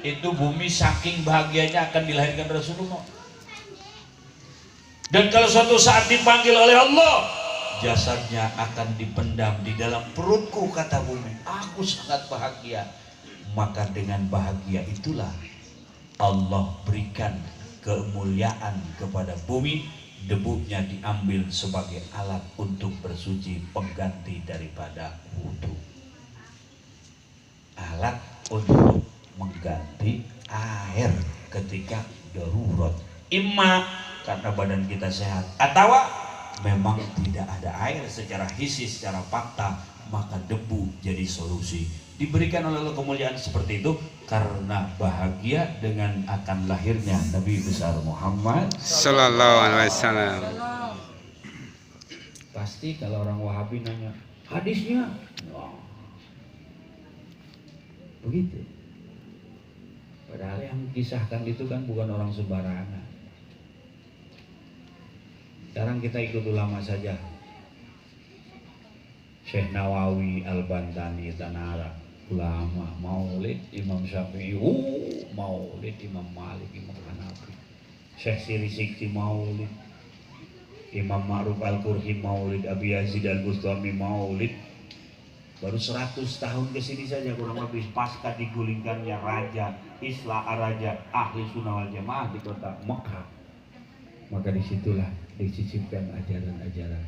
Itu bumi saking bahagianya akan dilahirkan Rasulullah. Dan kalau suatu saat dipanggil oleh Allah, jasadnya akan dipendam di dalam perutku, kata bumi. Aku sangat bahagia. Maka dengan bahagia itulah Allah berikan kemuliaan kepada bumi. Debunya diambil sebagai alat untuk bersuci, pengganti daripada wudhu. Alat untuk mengganti air ketika darurat, imma karena badan kita sehat atau memang tidak ada air secara hissi, secara fakta, maka debu jadi solusi. Diberikan oleh Allah kemuliaan seperti itu karena bahagia dengan akan lahirnya Nabi besar Muhammad Sallallahu Alaihi Wasallam. Pasti kalau orang Wahabi nanya hadisnya, wah, begitu. Padahal yang kisahkan itu kan bukan orang sembarangan. Sekarang kita ikut ulama saja. Syekh Nawawi Al-Bantani Tanah Arab, ulama. Maulid Imam Syafi'i, maulid Imam Malik, Imam Hanafi. Syekh Siri Sikti maulid, Imam Ma'ruf Al-Qurhi maulid, Abi Yazid Al-Bustami maulid. Baru 100 tahun ke sini saja kurang lebih pasca digulingkannya Raja Raja Ahli Sunnah wal Jamaah di kota Mekah. Maka disitulah disisipkan ajaran-ajaran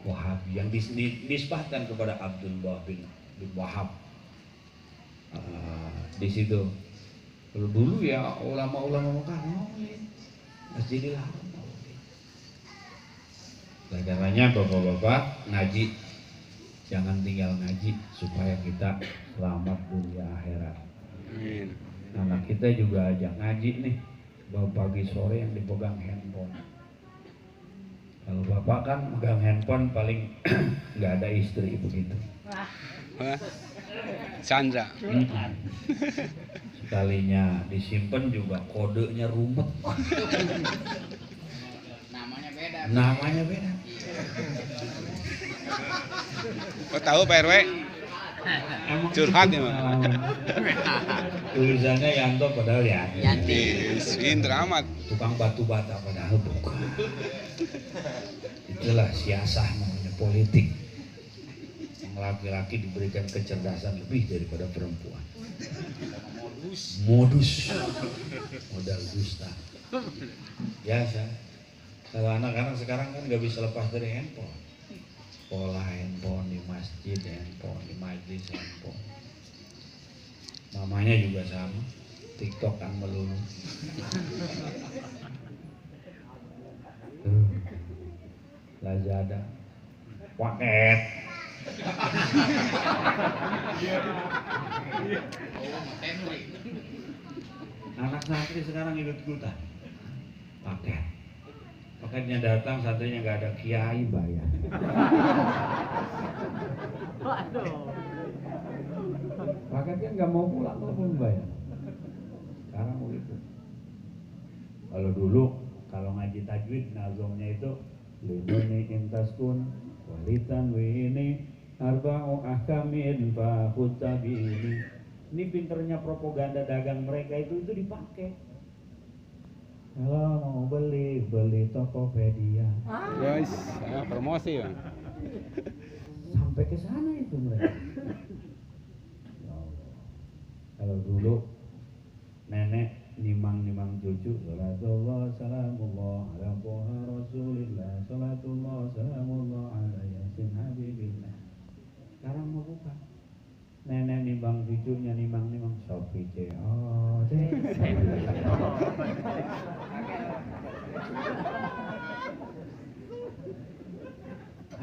Wahabi yang dinisbahkan kepada Abdullah bin Wahab. Di situ kalau dulu ya ulama-ulama Mekah maulid, Masjidil Haram maulid. Oleh karenanya bapak-bapak ngaji, jangan tinggal ngaji supaya kita selamat dunia akhirat. Amin. Anak kita juga ajak ngaji nih, pagi sore yang dipegang handphone. Kalau bapak kan megang handphone paling nggak ada istri begitu. Wah, Chandra. Sekalinya disimpan juga kodenya rumet. Namanya beda. Kau tahu Pak RW? Curhat ya, Mak. Tulisannya Yanto padahal Yanti. Pinter amat. Tukang batu bata padahal bukan. Itulah siasah namanya politik. Yang laki-laki diberikan kecerdasan lebih daripada perempuan. Modus. Modal dusta. Biasa. Kalau anak-anak sekarang kan nggak bisa lepas dari handphone. Sekolah handphone, di masjid handphone, di majlis handphone. Mamanya juga sama, TikTok kan melulu. Lazada, paket. Anak santri sekarang ikut-ikutan paket. Paketnya datang, santrinya nggak ada, kiai bayar. Paketnya nggak mau pulang kalau belum bayar. Sekarang begitu. Kalau dulu kalau ngaji tajwid nazomnya itu liduni intaskun walitan wini arba'u ahkamin fa khutabi. Ini pinternya propaganda dagang mereka itu dipakai. Kalau mau beli Tokopedia. Guys, promosi ya. Sampai ke sana itu mereka. Ya Allah. Kalau dulu nenek nimang cucu, salatullah salamullah ala toha rasulillah, salatullah salamullah ala yasin habibillah. Sekarang mau buka. Nenek nimbang cucunya nimang Sofi COD.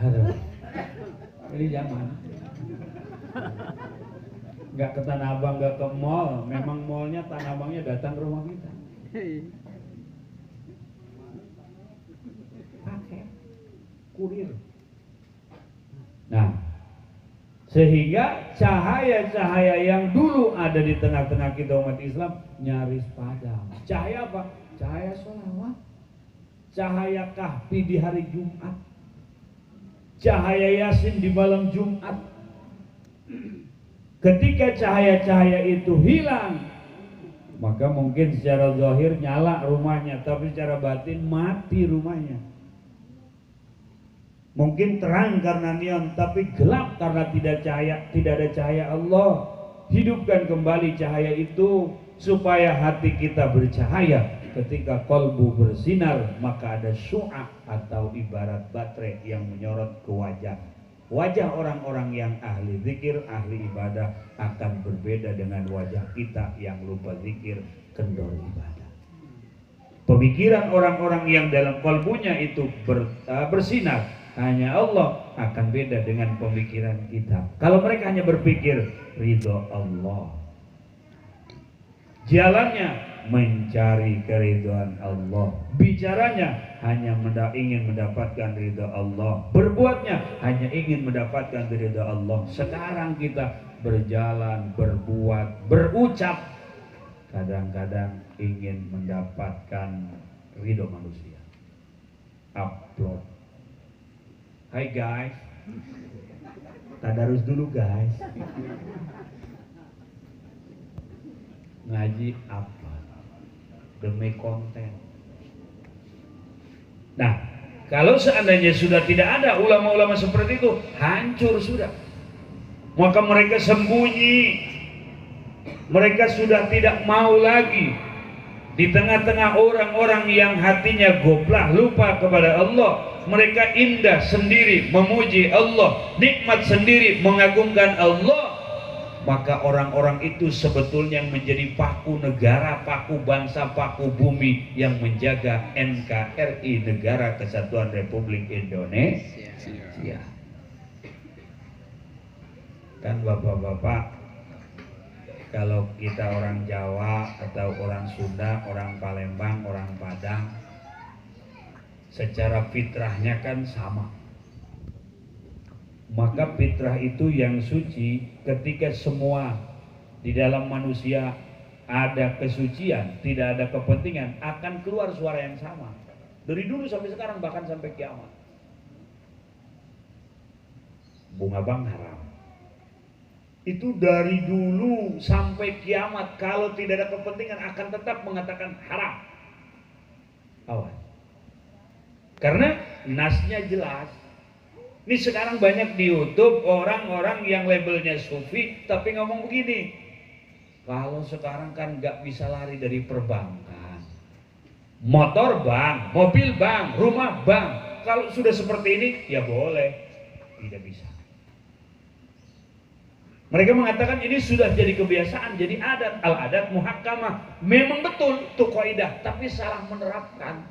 Aduh, ini zaman nggak ke Tanah Abang, nggak ke mall, memang mallnya Tanah Abangnya datang ke rumah kita. Pakai kurir. Nah, sehingga cahaya-cahaya yang dulu ada di tengah-tengah kita umat Islam nyaris padam. Cahaya apa? Cahaya sholawat, cahaya kahfi di hari Jumat, cahaya yasin di malam Jumat. Ketika cahaya-cahaya itu hilang, Maka mungkin secara zahir nyala rumahnya, tapi secara batin mati rumahnya. Mungkin terang karena neon, tapi gelap karena tidak ada cahaya Allah. Hidupkan kembali cahaya itu supaya hati kita bercahaya. Ketika kolbu bersinar, maka ada syu'a atau ibarat baterai yang menyorot ke wajah. Wajah orang-orang yang ahli zikir, ahli ibadah akan berbeda dengan wajah kita yang lupa zikir, kendor ibadah. Pemikiran orang-orang yang dalam kolbunya itu bersinar, hanya Allah, akan beda dengan pemikiran kita. Kalau mereka hanya berpikir ridho Allah, jalannya mencari keridhaan Allah, bicaranya hanya ingin mendapatkan ridha Allah, berbuatnya hanya ingin mendapatkan ridha Allah. Sekarang kita berjalan, berbuat, berucap, kadang-kadang ingin mendapatkan ridha manusia. Upload, hai guys, tadarus dulu guys, ngaji apa? Demi konten. Nah, kalau seandainya sudah tidak ada ulama-ulama seperti itu, hancur sudah. Maka mereka sembunyi, mereka sudah tidak mau lagi di tengah-tengah orang-orang yang hatinya goplah, lupa kepada Allah. Mereka indah sendiri memuji Allah, nikmat sendiri mengagungkan Allah. Maka orang-orang itu sebetulnya menjadi paku negara, paku bangsa, paku bumi yang menjaga NKRI, Negara Kesatuan Republik Indonesia. Ya. Kan bapak-bapak, kalau kita orang Jawa atau orang Sunda, orang Palembang, orang Padang, secara fitrahnya kan sama. Maka fitrah itu yang suci. Ketika semua di dalam manusia ada kesucian, tidak ada kepentingan, akan keluar suara yang sama. Dari dulu sampai sekarang, bahkan sampai kiamat. Bunga bang haram. Itu dari dulu sampai kiamat, kalau tidak ada kepentingan akan tetap mengatakan haram. Awas. Karena nasnya jelas. Ini sekarang banyak di YouTube orang-orang yang labelnya sufi tapi ngomong begini, kalau sekarang kan nggak bisa lari dari perbankan, motor bank, mobil bank, rumah bank. Kalau sudah seperti ini ya boleh, tidak bisa. Mereka mengatakan ini sudah jadi kebiasaan, jadi adat, al-adat muhakkamah. Memang betul itu kaidah, tapi salah menerapkan.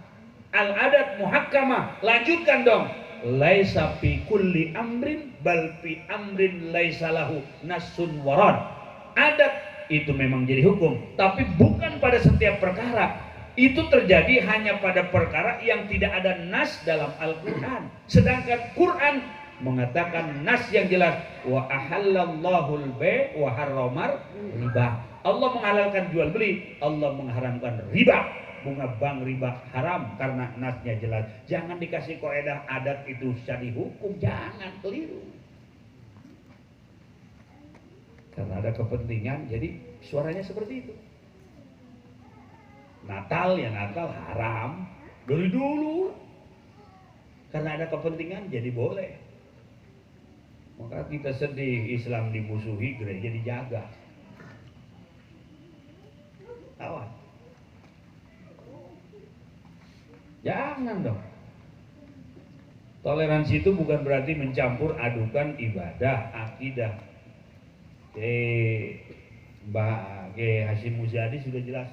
Al-adat muhakkamah, lanjutkan dong. Laisa fi kulli amrin bal fi amrin laisa lahu nasun waran. Adat itu memang jadi hukum, tapi bukan pada setiap perkara. Itu terjadi hanya pada perkara yang tidak ada nas dalam Al-Quran. Sedangkan Quran mengatakan nas yang jelas, wa ahallallahu al-bai' wa harramar riba. Allah menghalalkan jual beli, Allah mengharamkan riba. Bunga bank riba haram karena nasnya jelas. Jangan dikasih kaidah adat itu jadi hukum, jangan, keliru. Karena ada kepentingan, jadi suaranya seperti itu. Natal ya Natal haram dari dulu. Karena ada kepentingan jadi boleh. Maka kita sedih Islam dimusuhi, gereja dijaga. Awas. Jangan dong. Toleransi itu bukan berarti mencampur adukan ibadah, akidah. Mbak Hashim Muzadi sudah jelas.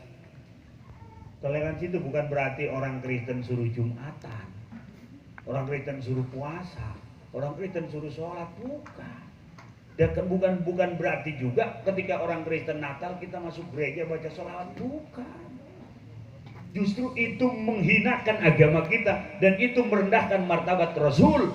Toleransi itu bukan berarti orang Kristen suruh Jumatan, orang Kristen suruh puasa, orang Kristen suruh sholat, bukan. Dan bukan berarti juga ketika orang Kristen Natal kita masuk gereja baca sholawat, bukan. Justru itu menghinakan agama kita dan itu merendahkan martabat Rasul.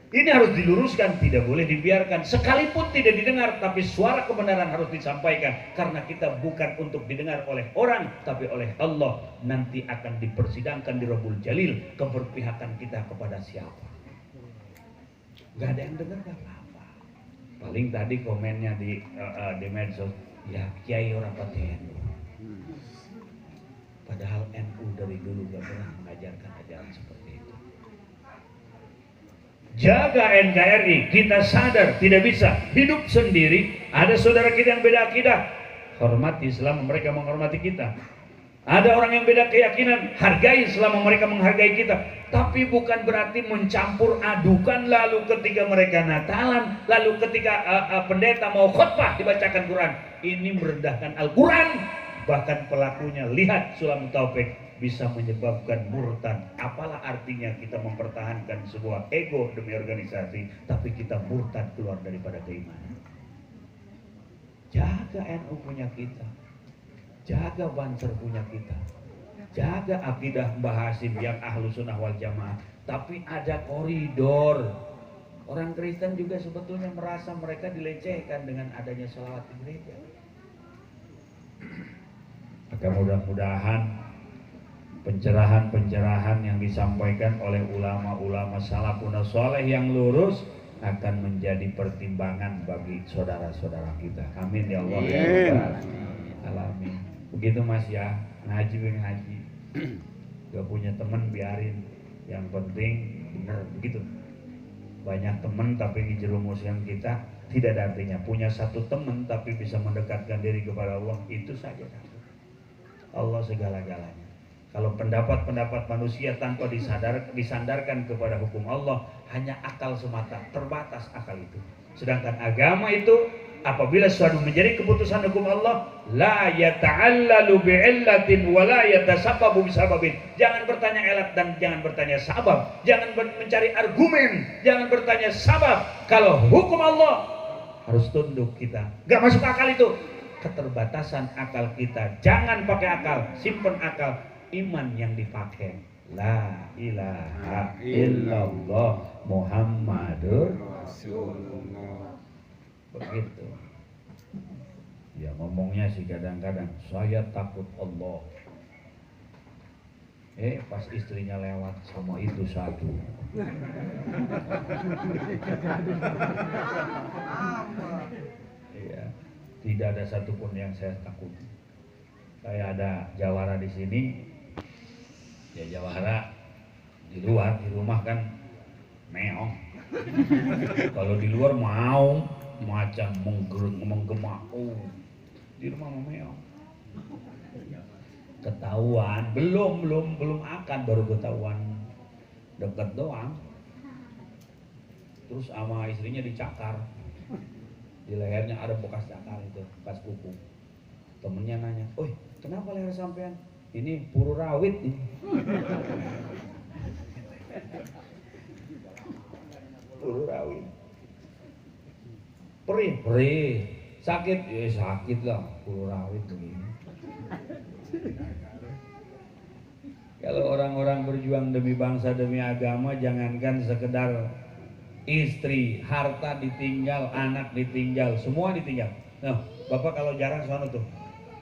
Ini harus diluruskan, tidak boleh dibiarkan. Sekalipun tidak didengar, tapi suara kebenaran harus disampaikan. Karena kita bukan untuk didengar oleh orang, tapi oleh Allah. Nanti akan dipersidangkan di Rabbul Jalil, keberpihakan kita kepada siapa. Gak ada yang dengar, gak apa-apa. Paling tadi komennya di medsos, ya Kiai orang paten. Padahal NU dari dulu gak pernah mengajarkan ajaran seperti itu. Jaga NKRI, kita sadar tidak bisa hidup sendiri. Ada saudara kita yang beda akidah, hormati selama mereka menghormati kita. Ada orang yang beda keyakinan, hargai selama mereka menghargai kita. Tapi bukan berarti mencampur adukan, lalu ketika mereka Natalan, lalu ketika pendeta mau khutbah dibacakan Quran. Ini merendahkan Al-Quran. Bahkan pelakunya, lihat Sulam Taufik, bisa menyebabkan murtad. Apalah artinya kita mempertahankan sebuah ego demi organisasi, tapi kita murtad keluar daripada keimanan. Jaga NU punya kita. Jaga Banser punya kita, jaga akidah Mbah Hasim yang ahlu sunnah wal jamaah. Tapi ada koridor. Orang Kristen juga sebetulnya merasa mereka dilecehkan dengan adanya sholawat di gereja. Maka mudah-mudahan pencerahan-pencerahan yang disampaikan oleh ulama-ulama salafun saleh yang lurus akan menjadi pertimbangan bagi saudara-saudara kita. Amin ya Allah ya Rabbal alamin. Begitu Mas ya, ngaji. Gak punya teman biarin, yang penting benar begitu. Banyak teman tapi ngejerumuskan kita tidak ada artinya. Punya satu teman tapi bisa mendekatkan diri kepada Allah, itu saja. Allah segala-galanya. Kalau pendapat-pendapat manusia tanpa disandarkan kepada hukum Allah, hanya akal semata, terbatas akal itu. Sedangkan agama itu apabila suatu menjadi keputusan hukum Allah, la yata'allalu bi'illatin wa la yatasabbabu bisababin. Jangan bertanya ilat dan jangan bertanya sabab. Jangan mencari argumen, jangan bertanya sabab. Kalau hukum Allah harus tunduk kita. Gak masuk akal itu. Keterbatasan akal kita. Jangan pakai akal, simpen akal. Iman yang dipakai. La ilaha illallah Muhammadur Rasulullah. Begitu. Ya ngomongnya sih kadang-kadang saya takut Allah. Pas istrinya lewat sama itu satu. Iya, tidak ada satupun yang saya takut. Saya ada jawara di sini. Ya jawara di luar, di rumah kan meong. Kalau di luar mau macam menggemak. Di rumah meong. Ketahuan, belum akan, baru ketahuan dekat doang. Terus sama istrinya dicakar. Di lehernya ada bekas cakar itu, bekas kuku. Temennya nanya, "Oi, kenapa leher sampean?" "Ini puru rawit nih." Puru rawit. Perih. Sakit? Ya sakit lah, puru rawit begini. Kalau orang-orang berjuang demi bangsa, demi agama, jangankan sekedar istri, harta ditinggal, anak ditinggal, semua ditinggal. Nah, Bapak kalau jarang sono tuh,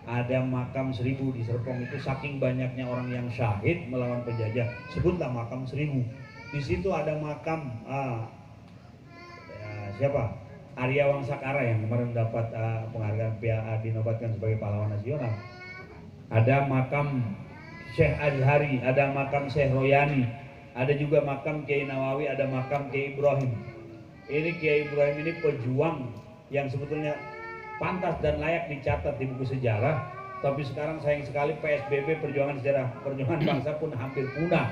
ada makam 1000 di Serpong itu, saking banyaknya orang yang syahid melawan penjajah, sebutlah makam 1000. Di situ ada makam siapa? Arya Wangsakara yang kemarin dapat penghargaan PAA, dinobatkan sebagai pahlawan nasional. Ada makam Syekh Azhari, ada makam Syekh Royani, ada juga makam Kiai Nawawi, ada makam Kiai Ibrahim. Ini Kiai Ibrahim ini pejuang yang sebetulnya pantas dan layak dicatat di buku sejarah, tapi sekarang sayang sekali PSBB, perjuangan sejarah, perjuangan bangsa pun hampir punah.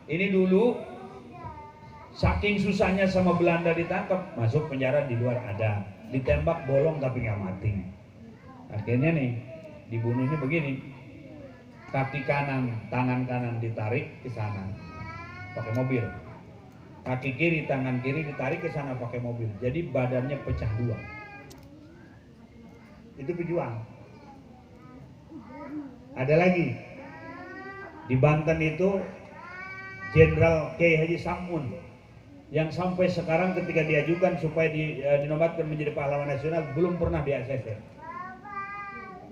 Ini dulu saking susahnya sama Belanda ditangkap, masuk penjara di luar ada, ditembak bolong tapi nggak mati. Akhirnya nih dibunuhnya begini, kaki kanan, tangan kanan ditarik ke sana pakai mobil, kaki kiri, tangan kiri ditarik ke sana pakai mobil, jadi badannya pecah dua. Itu pejuang. Ada lagi di Banten itu Jenderal Kiai Haji Samun yang sampai sekarang ketika diajukan supaya dinobatkan menjadi pahlawan nasional belum pernah di ACC.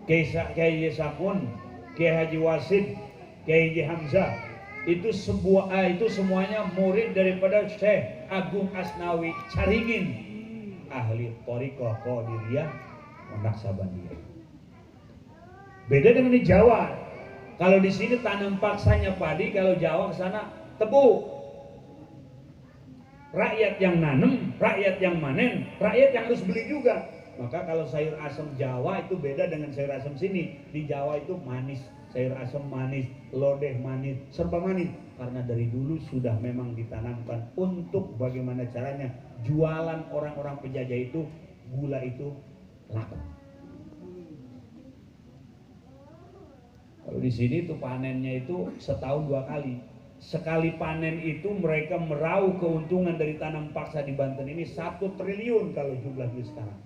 Kiai Haji Samun, Kiai Haji Wasid, Kiai Haji Hamzah, itu semuanya murid daripada Syekh Agung Asnawi Caringin. ahli thariqah qadiriyah Naksabandiyah. Beda dengan di Jawa. Kalau di sini tanam paksanya padi, kalau Jawa ke sana tebu. Rakyat yang nanam, rakyat yang manen, rakyat yang harus beli juga. Maka kalau sayur asam Jawa itu beda dengan sayur asam sini. Di Jawa itu manis, sayur asam manis, lodeh manis, serba manis. Karena dari dulu sudah memang ditanamkan untuk bagaimana caranya jualan orang-orang penjajah itu, gula itu laku. Kalau di sini tuh panennya itu setahun 2 kali. Sekali panen itu mereka meraup keuntungan dari tanam paksa di Banten ini 1 triliun kalau jumlahnya sekarang.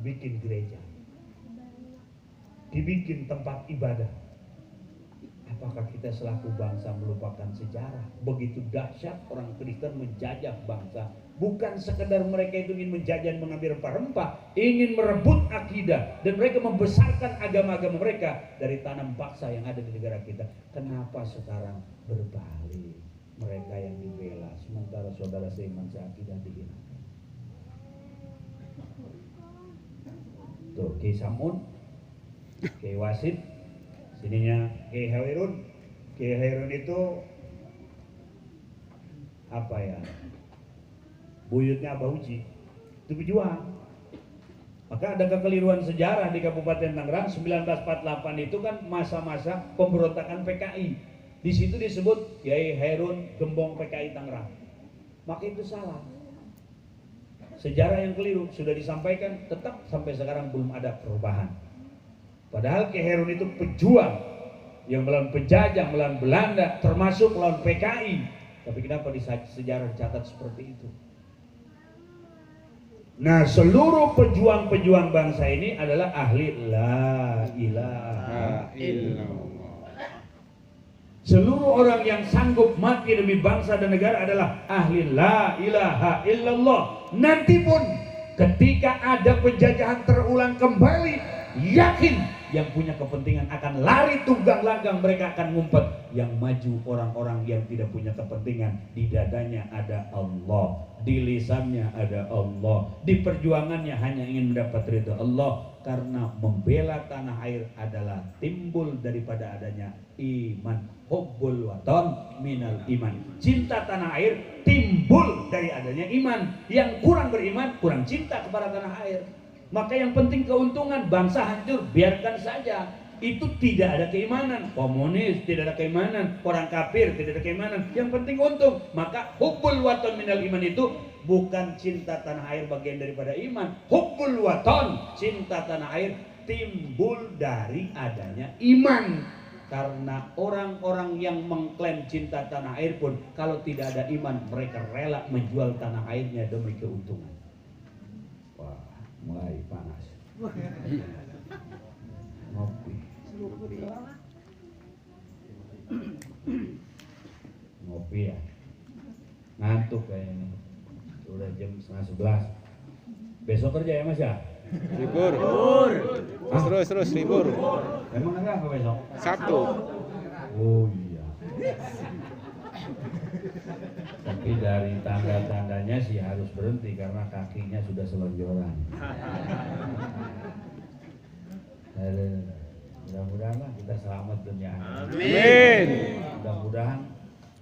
Bikin gereja, dibikin tempat ibadah. Apakah kita selaku bangsa melupakan sejarah? Begitu dahsyat orang Kristen menjajah bangsa. Bukan sekedar mereka itu ingin menjajah mengambil rempah-rempah, ingin merebut akidah, dan mereka membesarkan agama-agama mereka dari tanam paksa yang ada di negara kita. Kenapa sekarang berbalik? Mereka yang dibela, sementara saudara seiman seakidah dihina. Tuh, Kiai Samun, Kiai Wasid, sininya Kiai Hairun. Kiai Hairun itu apa ya? Buyutnya Abah Uji, itu pejuang. Maka ada kekeliruan sejarah di Kabupaten Tangerang. 1948 itu kan masa-masa pemberontakan PKI. Di situ disebut Kiai Hairun Gembong PKI Tangerang. Maka itu salah. Sejarah yang keliru sudah disampaikan, tetap sampai sekarang belum ada perubahan. Padahal Kiai Hairun itu pejuang yang melawan penjajah, melawan Belanda, termasuk melawan PKI. Tapi kenapa di sejarah dicatat seperti itu? Nah, seluruh pejuang-pejuang bangsa ini adalah ahli la ilaha illallah. Seluruh orang yang sanggup mati demi bangsa dan negara adalah ahli la ilaha illallah. Nanti pun ketika ada penjajahan terulang kembali, yakin yang punya kepentingan akan lari tunggang langgang, mereka akan ngumpet. Yang maju orang-orang yang tidak punya kepentingan. Di dadanya ada Allah, di lisannya ada Allah, di perjuangannya hanya ingin mendapat ridha Allah. Karena membela tanah air adalah timbul daripada adanya iman. Hubbul waton minal iman. Cinta tanah air timbul dari adanya iman. Yang kurang beriman kurang cinta kepada tanah air. Maka yang penting keuntungan, bangsa hancur, biarkan saja. Itu tidak ada keimanan. Komunis tidak ada keimanan, orang kafir tidak ada keimanan. Yang penting untung. Maka hubbul waton minal iman itu bukan cinta tanah air bagian daripada iman. Hubbul waton, cinta tanah air timbul dari adanya iman. Karena orang-orang yang mengklaim cinta tanah air pun kalau tidak ada iman, mereka rela menjual tanah airnya demi keuntungan. Wah, mulai panas. Ngopi. Ngopi ya. Ngantuk kayaknya. Udah jam 10:30. Besok kerja ya Mas ya? Libur. Terus libur. Emang ada apa besok? Sabtu. Oh iya. Tapi dari tanda-tandanya sih harus berhenti karena kakinya sudah selonjoran. Mudah-mudahan lah kita selamat dunia akhirat. Amin. Mudah-mudahan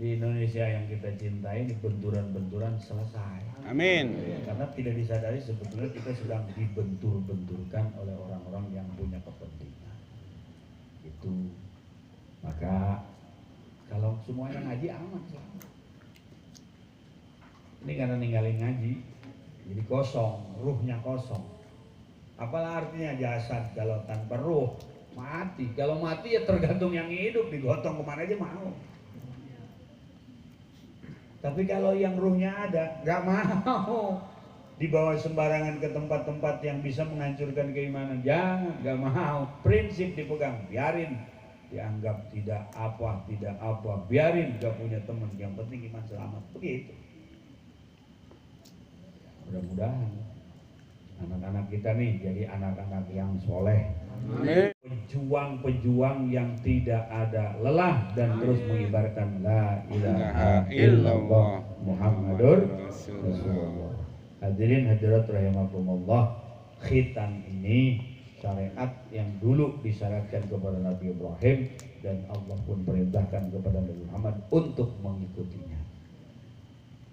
di Indonesia yang kita cintai ini benturan-benturan selesai. Amin. Karena tidak disadari sebetulnya kita sedang dibentur-benturkan oleh orang-orang yang punya kepentingan. Itu. Maka kalau semuanya ngaji aman selamat. Ini karena ninggalin ngaji, jadi kosong, ruhnya kosong. Apalah artinya jasad kalau tanpa ruh? Mati. Kalau mati ya tergantung yang hidup, digotong kemana aja mau. Tapi kalau yang ruhnya ada, gak mau dibawa sembarangan ke tempat-tempat yang bisa menghancurkan keimanan. Jangan, gak mau. Prinsip dipegang, biarin. Dianggap tidak apa, biarin gak punya teman. Yang penting iman selamat. Begitu. Mudah-mudahan anak-anak kita nih jadi anak-anak yang soleh. Amin. pejuang-pejuang yang tidak ada lelah dan terus mengibarkan la ilaha Ilaha illallah illallah Muhammadur Rasulullah. Rasulullah. Hadirin hadirat rahimakumullah, khitan ini syariat yang dulu disyaratkan kepada Nabi Ibrahim dan Allah pun perintahkan kepada Nabi Muhammad untuk mengikutinya.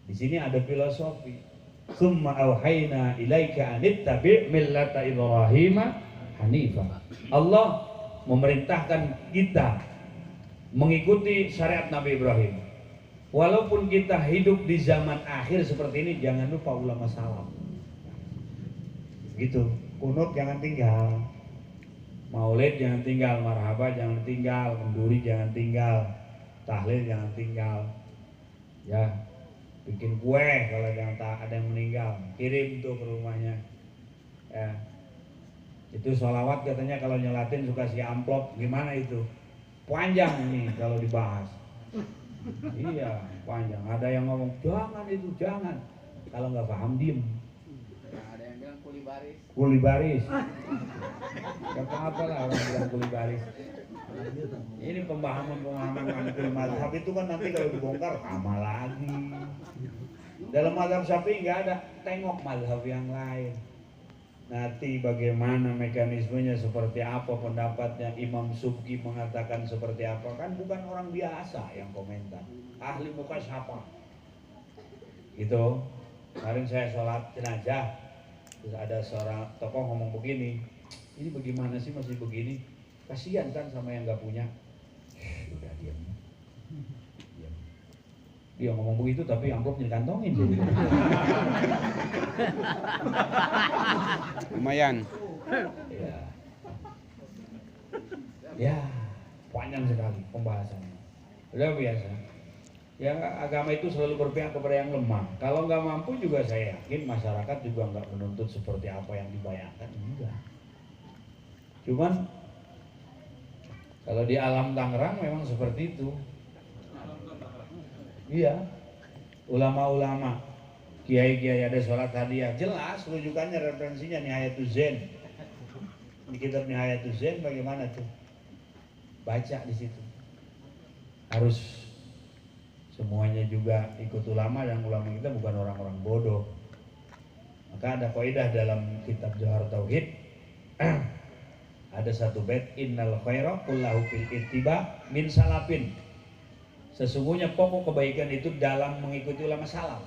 Di sini ada filosofi. Summa auhayna ilaika anittabi' millata Ibrahim hanifah. Allah memerintahkan kita mengikuti syariat Nabi Ibrahim. Walaupun kita hidup di zaman akhir seperti ini, jangan lupa ulama salam. Gitu. Kunut jangan tinggal. Maulid jangan tinggal, marhaba jangan tinggal, kenduri jangan tinggal, tahlil jangan tinggal. Ya, bikin kue kalau ada yang meninggal, kirim tuh ke rumahnya. Ya. Itu sholawat katanya kalau nyelatin suka si amplop, gimana itu? Panjang nih kalau dibahas. Iya, panjang. Ada yang ngomong jangan itu, jangan. Kalau nggak paham diem. Ada yang bilang kuli baris. Kuli baris. Kata apa lah orang bilang kuli baris. Ini pemahaman kuli mazhab itu kan nanti kalau dibongkar sama lagi. Dalam mazhab Syafi'i nggak ada, tengok mazhab yang lain. Nanti bagaimana mekanismenya, seperti apa pendapatnya, Imam Subki mengatakan seperti apa, kan bukan orang biasa yang komentar, ahli muka siapa gitu. Kemarin saya sholat jenazah, terus ada seorang tokoh ngomong begini, ini bagaimana sih masih begini, kasihan kan sama yang nggak punya. Udah diam. Dia ngomong begitu tapi amplopnya dikantongin. Lumayan. Ya. Ya, panjang sekali pembahasannya. Udah biasa. Ya, agama itu selalu berpihak kepada yang lemah. Kalau nggak mampu juga saya yakin masyarakat juga nggak menuntut seperti apa yang dibayangkan. Enggak. Cuman kalau di alam Tangerang memang seperti itu. Iya, ulama-ulama, kiai-kiai ada sholat hadiah, jelas rujukannya, referensinya Nihayatul Zen. Di kitab Nihayatul Zen bagaimana tuh? Baca di situ. Harus semuanya juga ikut ulama, dan ulama kita bukan orang-orang bodoh. Maka ada kaidah dalam kitab Johar Tauhid. Ada satu bait, innal khaira kullahu fil ittiba min salafin. Sesungguhnya pokok kebaikan itu dalam mengikuti ulama salaf.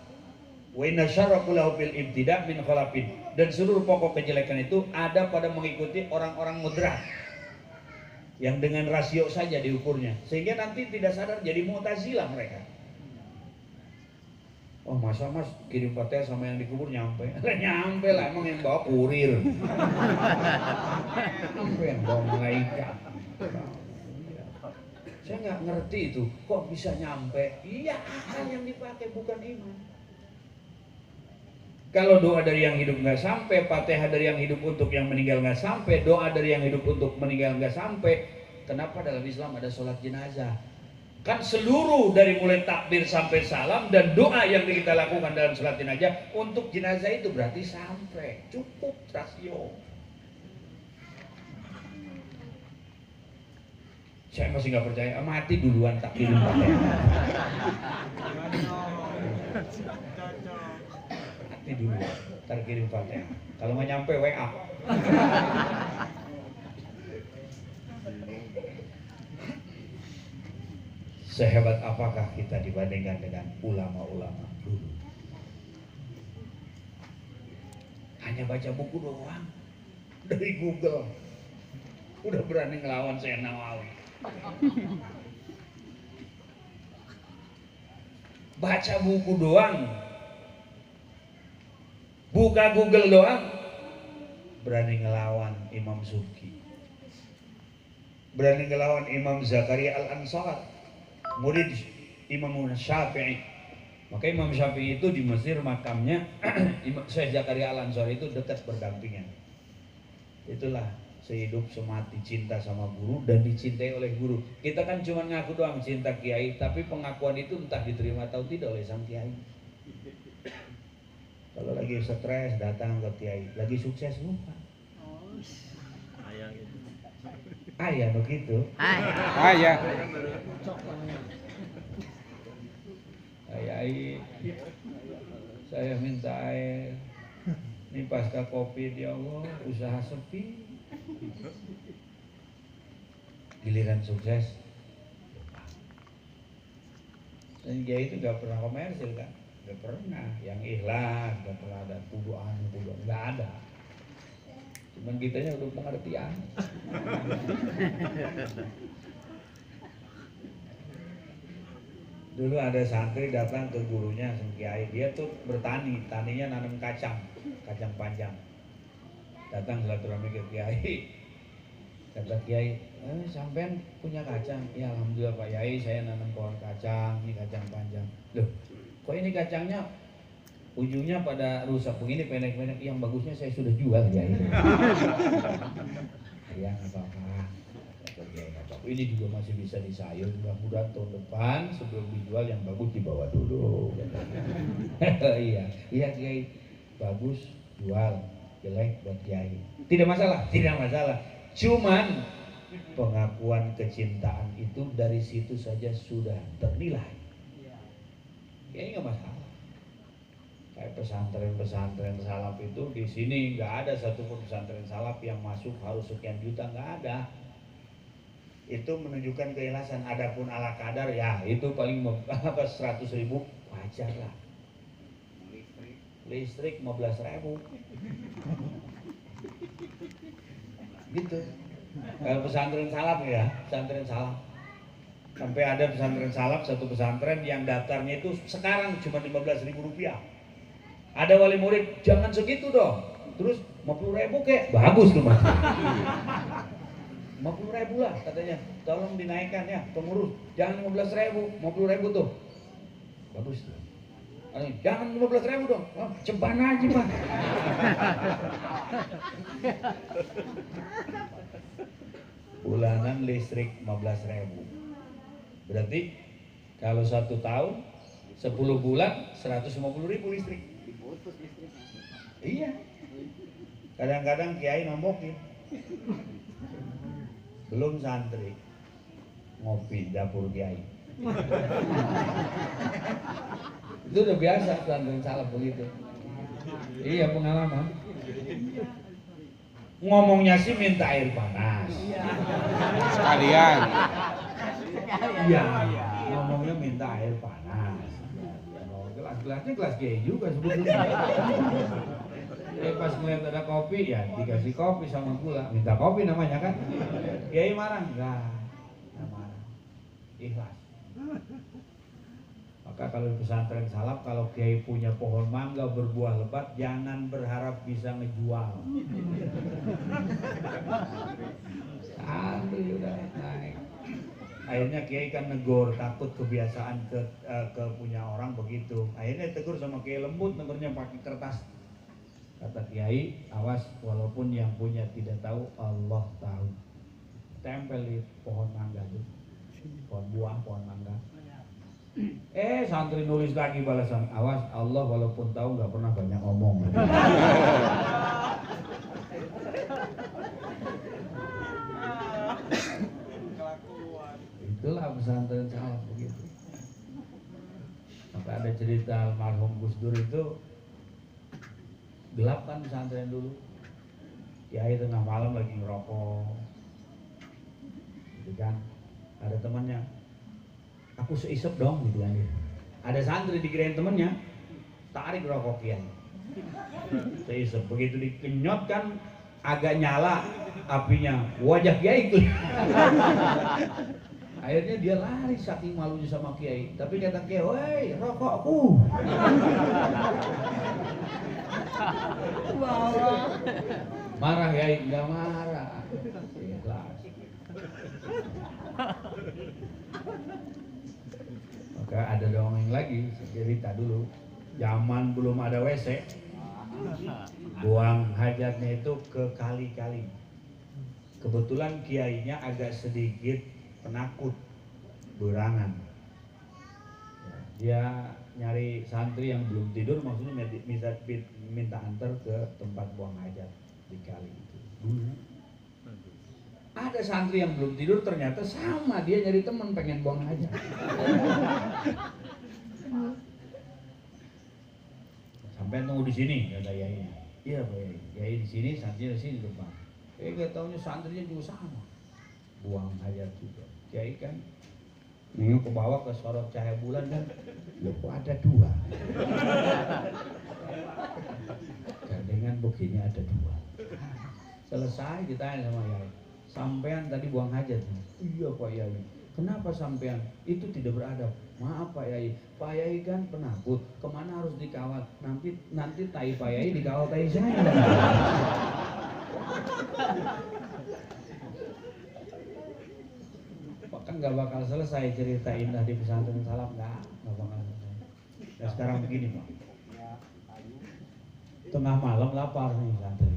Wa inna syarra kullahu fil ibtida' min khalafin. Dan seluruh pokok kejelekan itu ada pada mengikuti orang-orang moderat yang dengan rasio saja diukurnya, sehingga nanti tidak sadar jadi Mu'tazilah mereka. Oh masa mas kirim fatihah sama yang dikubur nyampe? Nyampe lah, emang yang bawa kurir. Nyampe yang bawa malaikat. Saya nggak ngerti itu, kok bisa nyampe? Iya, akal yang dipakai bukan iman. Kalau doa dari yang hidup nggak sampai, fatihah dari yang hidup untuk yang meninggal nggak sampai, doa dari yang hidup untuk meninggal nggak sampai, kenapa dalam Islam ada sholat jenazah? Kan seluruh dari mulai takbir sampai salam dan doa yang kita lakukan dalam sholat jenazah untuk jenazah itu berarti sampai, cukup rasio. Saya masih nggak percaya, mati duluan tak kirim fatihah. Mati duluan, ntar kirim fatihah. Kalau nggak nyampe WA. Sehebat apakah kita dibandingkan dengan ulama-ulama dulu? Hanya baca buku doang dari Google, udah berani ngelawan Syekh Nawawi. Baca buku doang, buka Google doang, berani ngelawan Imam Subki, berani ngelawan Imam Zakaria Al-Ansar, murid Imam Syafi'i. Maka Imam Syafi'i itu di Mesir makamnya Syekh Zakaria Al-Ansar itu dekat berdampingan. Itulah sehidup semati cinta sama guru dan dicintai oleh guru. Kita kan cuma ngaku doang cinta kiai, tapi pengakuan itu entah diterima atau tidak oleh sang kiai. Kalau lagi stres datang ke kiai, lagi sukses lupa. ya begitu. Ya. Saya minta air. Ini pasca Covid ya Allah, usaha sepi. Giliran sukses. Dan dia itu gak pernah komersil kan, gak pernah. Yang ikhlas, gak pernah ada tuduhan, gak ada. Cuman kitanya udah pengertian. Dulu ada santri datang ke gurunya Kiai, dia tuh bertani, taninya nanam kacang panjang. Datang silaturahmi ke Kiai, kata Kiai, sampean punya kacang? Ya alhamdulillah Pak Yai, saya nanam pohon kacang, ini kacang panjang. Loh, kok ini kacangnya ujungnya pada rusak begini pendek-pendek? Yang bagusnya saya sudah jual ya ini. Ya nggak apa-apa. Ini juga masih bisa disayur, mudah-mudahan tahun depan sebelum dijual yang bagus dibawa dulu. Iya Kiai, bagus jual, jelek buat Kiai. Tidak masalah. Cuman pengakuan kecintaan itu dari situ saja sudah ternilai. Kiai nggak masalah. Kayak pesantren salaf itu di sini nggak ada satupun pesantren salaf yang masuk harus sekian juta, nggak ada. Itu menunjukkan keikhlasan. Adapun ala kadar ya itu paling 100.000 wajar lah. Listrik 15.000 gitu. Kalau pesantren salaf ya, pesantren salaf sampai ada pesantren salaf, satu pesantren yang daftarnya itu sekarang cuma 15.000 rupiah. Ada wali murid, jangan segitu dong, terus 50.000 kek, bagus tuh mas. 50.000 lah katanya, tolong dinaikkan ya pengurus, jangan 15.000, 50.000 tuh, bagus tuh. Jangan 15.000 dong, ceban aja pak. Bulanan listrik 15.000, berarti kalau 1 tahun 10 bulan 150.000 listrik. Iya, kadang-kadang Kiai nombokin. Belum santri ngopi dapur Kiai. Itu udah biasa pesantren salaf begitu. Iya, pengalaman. Ngomongnya sih minta air panas. Sekalian. Iya, ngomongnya minta air panas. Gelas-gelasnya gelas Kiai juga sebetulnya. Pas melihat ada kopi ya dikasih kopi sama gula, minta kopi namanya kan. Kiai marah? Enggak, nggak marah, ikhlas. Maka kalau di pesantren salaf, kalau Kiai punya pohon mangga berbuah lebat, jangan berharap bisa ngejual. Santri udah naik. Akhirnya Kiai kan negor, takut kebiasaan ke punya orang begitu. Akhirnya tegur sama Kiai lembut, negornya pakai kertas. Kata Kiai, awas walaupun yang punya tidak tahu, Allah tahu. Tempel di pohon mangga itu, pohon buah, pohon mangga. Santri nulis lagi balasan, awas Allah walaupun tahu nggak pernah banyak ngomong. Itulah pesantren salaf begitu. Maka ada cerita almarhum Gus Dur itu gelap kan pesantren dulu. Kiai tengah malam lagi ngerokok, gitu kan. Ada temannya, aku seisep dong gitu kan. Ada santri dikirain temennya, tarik rokok Kiai. Seisep, begitu dikenyot kan agak nyala apinya, wajah Kiai itu. Akhirnya dia lari saking malunya sama Kiai. Tapi kata Kiai, woi rokokku. Marah Kiai? Enggak marah. Ikhlas. Maka ada dongeng lagi, cerita dulu. Zaman belum ada WC, buang hajatnya itu ke kali-kali. Kebetulan kiainya agak sedikit penakut, berangan. Dia nyari santri yang belum tidur, maksudnya minta antar ke tempat buang hajat di kali itu. Dulu ada santri yang belum tidur ternyata sama dia nyari teman pengen buang aja. Sampai tunggu di sini kata Yai. Iya Pak Yai, Yai di sini, santri di sini di depan. Gak taunya santrinya juga sama, buang hajat juga. Yai kan nengok ke bawah ke sorot cahaya bulan kan, loh kok ada dua. Gandengan begini ada dua. Selesai ditanya sama Yai, sampean tadi buang hajat? Iya Pak Yai. Kenapa sampean? Itu tidak beradab. Maaf Pak Yai, Pak Yai kan penakut, kemana harus dikawal? Nanti tai Pak Yai dikawal tai saya. Kan nggak bakal selesai cerita indah di pesantren Salaf, nggak bakal selesai. Nah, sekarang begini Pak, tengah malam lapar nih santri,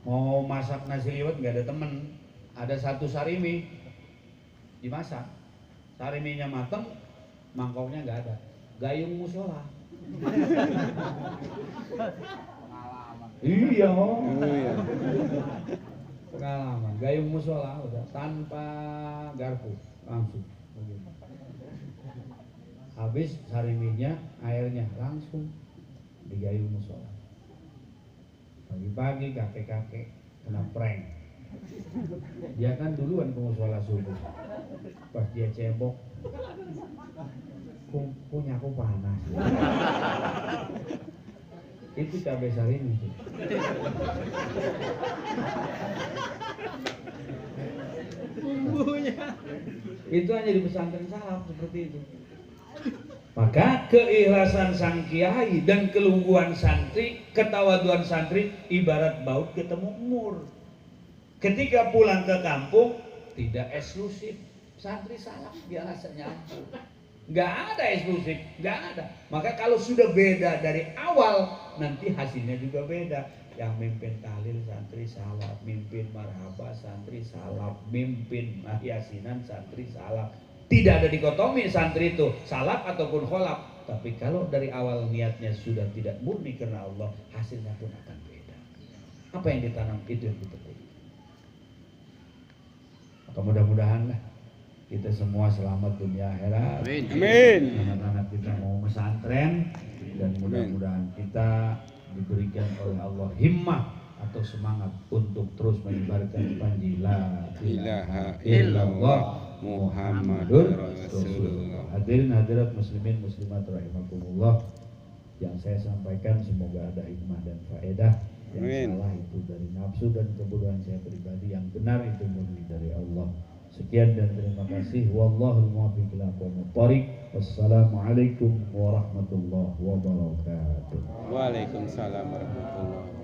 mau masak nasi liwet nggak ada temen, ada satu sarimi dimasak, sariminya mateng, mangkoknya nggak ada, gayung musola. Iya, pengalaman, gayung musola udah tanpa garpu langsung. Habis sariminya, airnya langsung di gayung musola. Pagi-pagi kakek-kakek kena prank. Dia kan duluan ke musola subuh. Pas dia cebok, punya aku panas. Itu cabai sarimi tuh. Bumbunya. Itu hanya di pesantren Salaf seperti itu. Maka keikhlasan sang kiai dan kelungguhan santri, ketawaduan santri ibarat baut ketemu mur. Ketika pulang ke kampung tidak eksklusif, santri Salaf biasanya nggak ada eksklusif, nggak ada. Maka kalau sudah beda dari awal, nanti hasilnya juga beda. Yang mimpin tahlil santri Salaf, mimpin marhaba santri Salaf, mimpin yasinan santri Salaf. Tidak ada dikotomi santri itu Salaf ataupun kholaf. Tapi kalau dari awal niatnya sudah tidak murni karena Allah, hasilnya pun akan beda. Apa yang ditanam itu yang dipetik. Maka mudah-mudahan kita semua selamat dunia akhirat. Amin. Anak-anak kita mau pesantren dan mudah-mudahan kita diberikan oleh Allah himmah atau semangat untuk terus menyebarkan panji la ilaha illallah Muhammadur Rasulullah. Hadirin hadirat muslimin muslimat rahimakumullah, yang saya sampaikan semoga ada hikmah dan faedah. Yang salah itu dari nafsu dan kebodohan saya pribadi, yang benar itu murni dari Allah. Sekian dan terima kasih. Wallahul muwaffiq ila aqwamit thoriq. Wassalamualaikum warahmatullahi wabarakatuh. Waalaikumsalam warahmatullahi wabarakatuh.